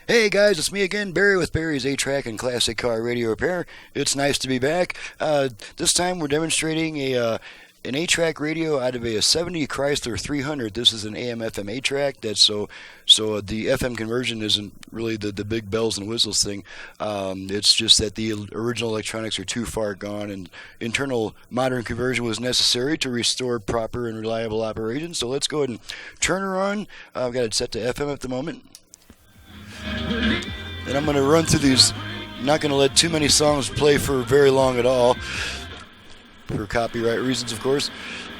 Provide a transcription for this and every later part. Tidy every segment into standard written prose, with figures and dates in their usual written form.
Hey guys, it's me again, Barry with Barry's 8-Track and Classic Car Radio Repair. It's nice to be back. This time we're demonstrating an 8-track radio out of a 70 Chrysler 300. This is an AM-FM 8-track. That's so the FM conversion isn't really the big bells and whistles thing. It's just that the original electronics are too far gone, and internal modern conversion was necessary to restore proper and reliable operation. So let's go ahead and turn her on. I've got it set to FM at the moment. And I'm going to run through these. I'm not going to let too many songs play for very long at all, for copyright reasons, of course.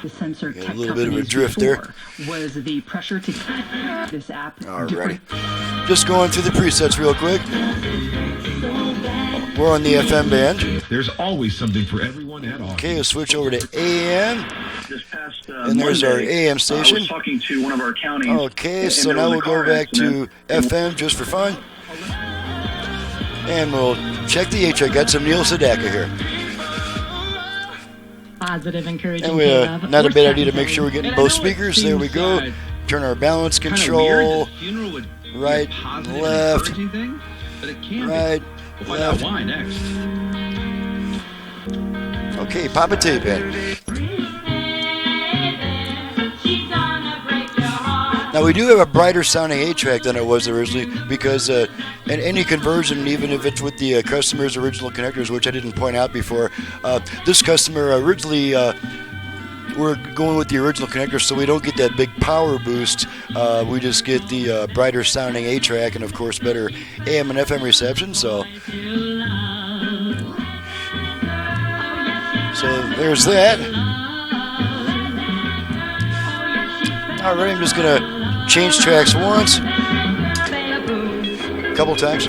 The sensor a little bit of a drift there. Was the pressure to this app. Alrighty. Just going through the presets real quick. We're on the FM band. There's always something for everyone at all. Okay, we'll switch over to AM. This past, And there's Monday, our AM I station. was talking to one of our counties. Okay, so now we'll go back to FM just for fun. And we'll check the H. I got some Neil Sedaka here. Positive, encouraging. And we not a bad idea to make sure we're getting both speakers. There we go. Turn our balance control. Right, left, right, left. Why next? Okay, pop a tape in. Now we do have a brighter sounding 8-track than it was originally, because in any conversion, even if it's with the customer's original connectors, which I didn't point out before, this customer originally we're going with the original connectors, so we don't get that big power boost. We just get the brighter sounding 8-track, and of course better AM and FM reception. So there's that. Alright, I'm just gonna change tracks once, a couple times.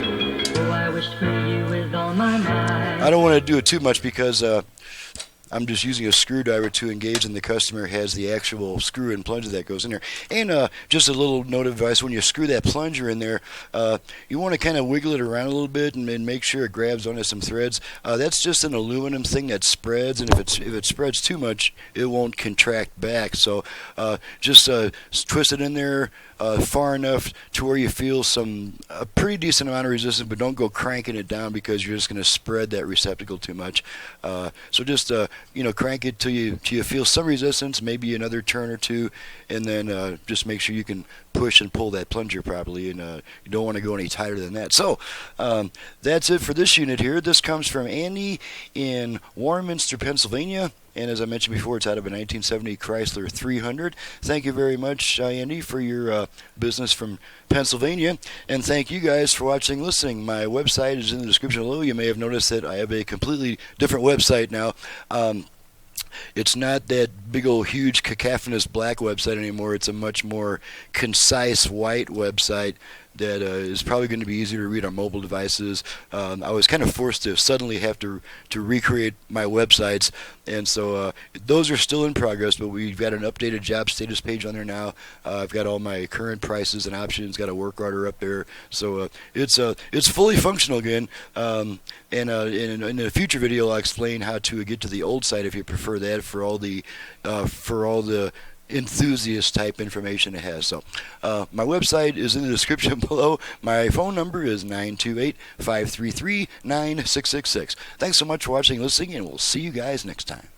I don't want to do it too much because I'm just using a screwdriver to engage, and the customer has the actual screw and plunger that goes in there. And just a little note of advice: when you screw that plunger in there, you want to kind of wiggle it around a little bit and make sure it grabs onto some threads. That's just an aluminum thing that spreads, and if it spreads too much, it won't contract back. So just twist it in there far enough to where you feel a pretty decent amount of resistance, but don't go cranking it down because you're just going to spread that receptacle too much. So just crank it till you feel some resistance, maybe another turn or two, and then just make sure you can push and pull that plunger properly, and you don't want to go any tighter than that. So that's it for this unit here. This comes from Andy in Warminster, Pennsylvania. And as I mentioned before, it's out of a 1970 Chrysler 300. Thank you very much, Andy, for your business from Pennsylvania. And thank you guys for watching and listening. My website is in the description below. You may have noticed that I have a completely different website now. It's not that big old huge cacophonous black website anymore. It's a much more concise white website that is probably going to be easier to read on mobile devices. I was kind of forced to suddenly have to recreate my websites, and so those are still in progress, but we've got an updated job status page on there now. I've got all my current prices and options, got a work order up there, so it's fully functional again. And in a future video, I'll explain how to get to the old site if you prefer that, for all the enthusiast type information it has. So my website is in the description below. My phone number is 928-533-9666. Thanks so much for watching and listening, and we'll see you guys next time.